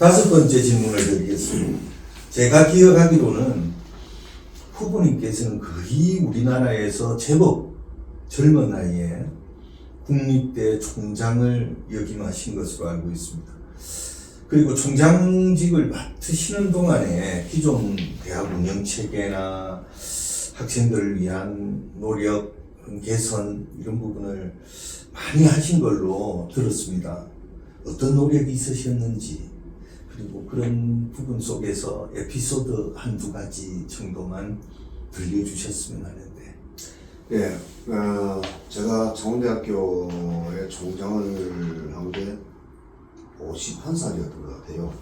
다섯 번째 질문을 드리겠습니다. 제가 기억하기로는 후보님께서는 거의 우리나라에서 제법 젊은 나이에 국립대 총장을 역임하신 것으로 알고 있습니다. 그리고 총장직을 맡으시는 동안에 기존 대학 운영 체계나 학생들을 위한 노력, 개선 이런 부분을 많이 하신 걸로 들었습니다. 어떤 노력이 있으셨는지, 그리고 그런 부분 속에서 에피소드 한두 가지 정도만 들려주셨으면 하는데. 예, 제가 창원대학교의 총장을 한 게 51살이었던 것 같아요.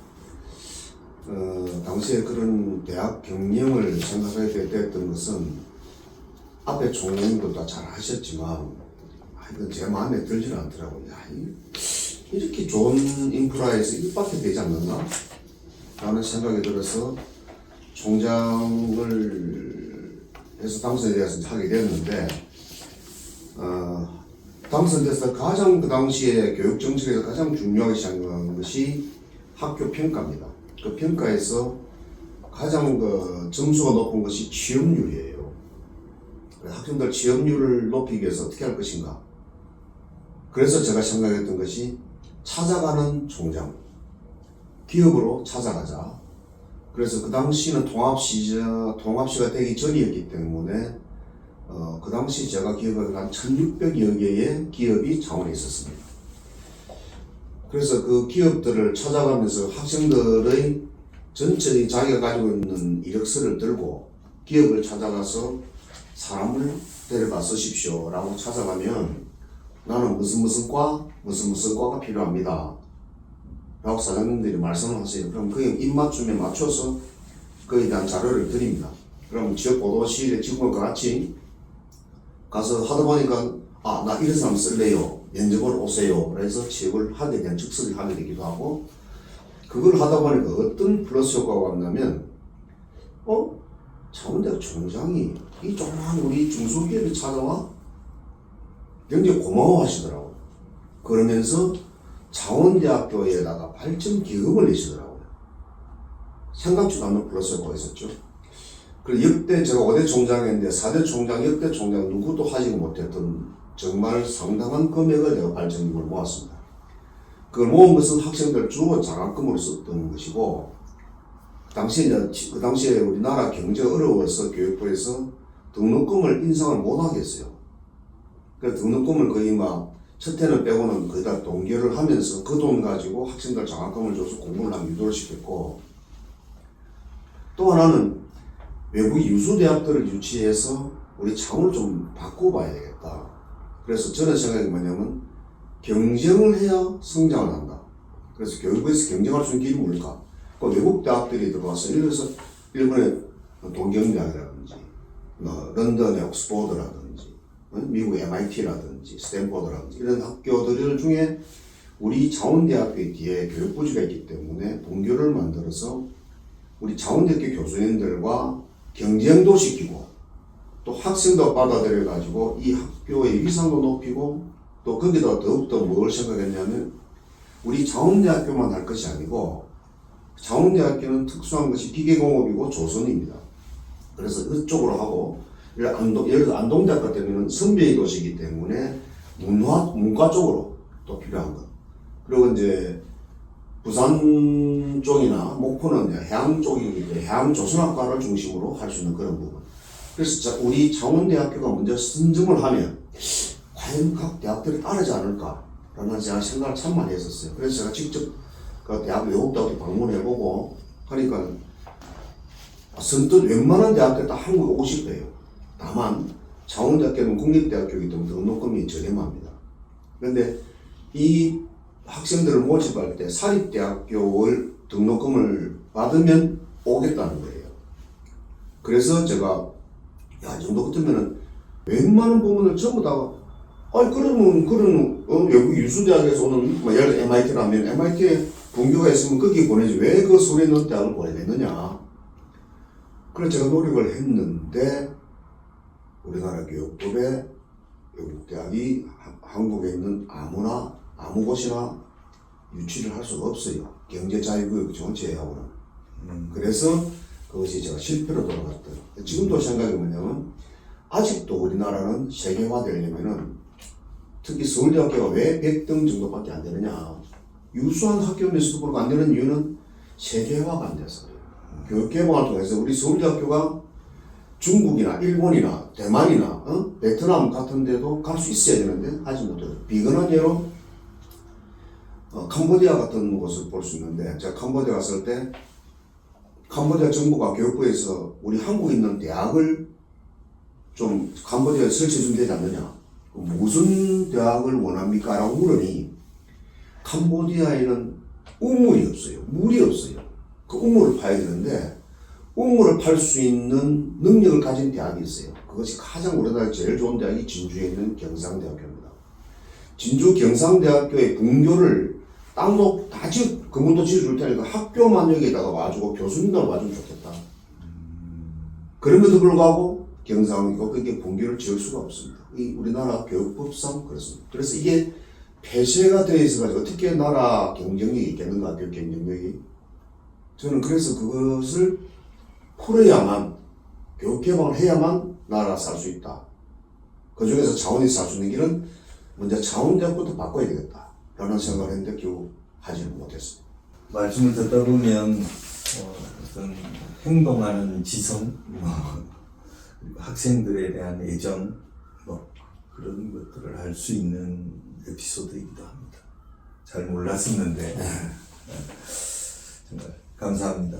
당시에 그런 대학 경영을 생각하게 됐던 것은 앞에 총장님도 다 잘 하셨지만 하여튼 제 마음에 들지는 않더라고요. 야, 이렇게 좋은 인프라에서 이밖에 되지 않는가? 라는 생각이 들어서 총장을 해서 당선에 대해서 하게 되었는데, 당선돼서 가장 그 당시에 교육 정책에서 가장 중요하게 생각한 것이 학교 평가입니다. 그 평가에서 가장 그 점수가 높은 것이 취업률이에요. 학생들 취업률을 높이기 위해서 어떻게 할 것인가. 그래서 제가 생각했던 것이 찾아가는 총장, 기업으로 찾아가자. 그래서 그 당시는 통합시가 되기 전이었기 때문에 그 당시 제가 기억하기로 한 1600여 개의 기업이 창원에 있었습니다. 그래서 그 기업들을 찾아가면서 학생들의 전체의 자기가 가지고 있는 이력서를 들고 기업을 찾아가서 사람을 데려다 쓰십시오 라고 찾아가면 나는 무슨 과가 필요합니다 라고 사장님들이 말씀을 하세요. 그럼 그 입맞춤에 맞춰서 그에 대한 자료를 드립니다. 그럼 지역보도실에 직원과 같이 가서 하다 보니까 나 이런 사람 쓸래요. 면접을 오세요. 그래서 취업을 하게 된 즉석을 하게 되기도 하고, 그걸 하다 보니까 어떤 플러스 효과가 왔냐면 창원대학 총장이 이 조그만 우리 중소기업이 찾아와 굉장히 고마워하시더라고요. 그러면서 창원대학교에다가 발전 기금을 내시더라고요. 생각지도 않는 플러스 효과가 있었죠. 그리고 역대 제가 5대 총장했는데 4대 총장, 역대 총장 누구도 하지 못했던 정말 상당한 금액을 내가 발전기금을 모았습니다. 그걸 모은 것은 학생들 주로 장학금으로 썼던 것이고, 그 당시에 우리나라 경제가 어려워서 교육부에서 등록금을 인상을 못 하겠어요. 그래서 등록금을 거의 첫 해는 빼고는 거의 다 동결을 하면서 그 돈 가지고 학생들 장학금을 줘서 공부를 하면 유도를 시켰고, 또 하나는 외국 유수대학들을 유치해서 우리 창원을 좀 바꿔봐야 되겠다. 그래서 저는 생각이 뭐냐면 경쟁을 해야 성장을 한다. 그래서 교육부에서 경쟁할 수 있는 길이 뭘까? 그 외국 대학들이 들어와서 예를 들어서 일본의 동경대학이라든지 런던의 옥스포드라든지 미국 MIT라든지 스탠포드라든지 이런 학교들 중에 우리 창원대학교의 뒤에 교육부지가 있기 때문에 동교를 만들어서 우리 창원대학교 교수님들과 경쟁도 시키고 또 학생도 받아들여가지고 이 학교의 위상도 높이고, 또 거기다 더욱더 뭘 생각했냐면 우리 창원대학교만 할 것이 아니고 창원대학교는 특수한 것이 기계공업이고 조선입니다. 그래서 이쪽으로 하고, 예를 들어 안동대학 같은 경우는 선비의 도시이기 때문에 문과 쪽으로 또 필요한 것. 그리고 이제 부산 쪽이나 목포는 해양 쪽이기 때문에 해양 조선학과를 중심으로 할 수 있는 그런 부분. 그래서 우리 창원대학교가 먼저 선점을 하면 과연 각 대학들이 따르지 않을까라는 제가 생각을 참 많이 했었어요. 그래서 제가 직접 그 대학 외국대학도 방문해보고 하니까 선뜻 웬만한 대학들 다 한국에 오고 싶어요. 다만 창원대학교는 국립대학교이기 때문에 등록금이 저렴합니다. 그런데 이 학생들을 모집할 때 사립대학교를 등록금을 받으면 오겠다는 거예요. 그래서 제가 이 정도 같으면은 웬만한 부분을 전부 다 그러면 외국 유수대학에서 오는 예를 들어 MIT라면 MIT에 분교가 있으면 거기 보내지 왜 그 소리 있는 대학을 보내겠느냐. 그래서 제가 노력을 했는데 우리나라 교육법에 외국 대학이 한국에 있는 아무 곳이나 유치를 할 수가 없어요. 경제자유구역 전체하고는. 그래서 그것이 제가 실패로 돌아갔던. 지금도 생각이 뭐냐면 아직도 우리나라는 세계화되려면은 특히 서울대학교가 왜 100등 정도밖에 안 되느냐. 유수한 학교면서도 불구하고 안 되는 이유는 세계화가 안 돼서요. 교육 개방을 통해서 우리 서울대학교가 중국이나 일본이나 대만이나 베트남 같은 데도 갈 수 있어야 되는데 하지 못해요. 비근한 예로 캄보디아 같은 곳을 볼 수 있는데 제가 캄보디아 갔을 때 캄보디아 정부가 교육부에서 우리 한국에 있는 대학을 좀 캄보디아에 설치해 주면 되지 않느냐. 무슨 대학을 원합니까? 라고 물으니 캄보디아에는 우물이 없어요. 물이 없어요. 그 우물을 파야 되는데 우물을 팔 수 있는 능력을 가진 대학이 있어요. 그것이 가장 우리나라에 제일 좋은 대학이 진주에 있는 경상대학교입니다. 진주 경상대학교의 분교를 땅도 다 건물도 지어줄 테니까 학교만 여기다가 와주고 교수님들 와주면 좋겠다. 그럼에도 불구하고 경상이고 그게 분교를 지을 수가 없습니다. 이 우리나라 교육법상 그렇습니다. 그래서 이게 폐쇄가 되어 있어가지고 어떻게 나라 경쟁력이 있겠는가, 교육 경쟁력이. 저는 그래서 그것을 풀어야만, 교육 개방을 해야만 나라가 살 수 있다. 그 중에서 차원이 살 수 있는 길은 먼저 차원대학부터 바꿔야 되겠다. 라는 생각을 했는데 결국 하지는 못했습니다. 말씀을 듣다 보면 어떤 행동하는 지성, 그리고 학생들에 대한 애정, 그런 것들을 알 수 있는 에피소드이기도 합니다. 잘 몰랐었는데 정말 감사합니다.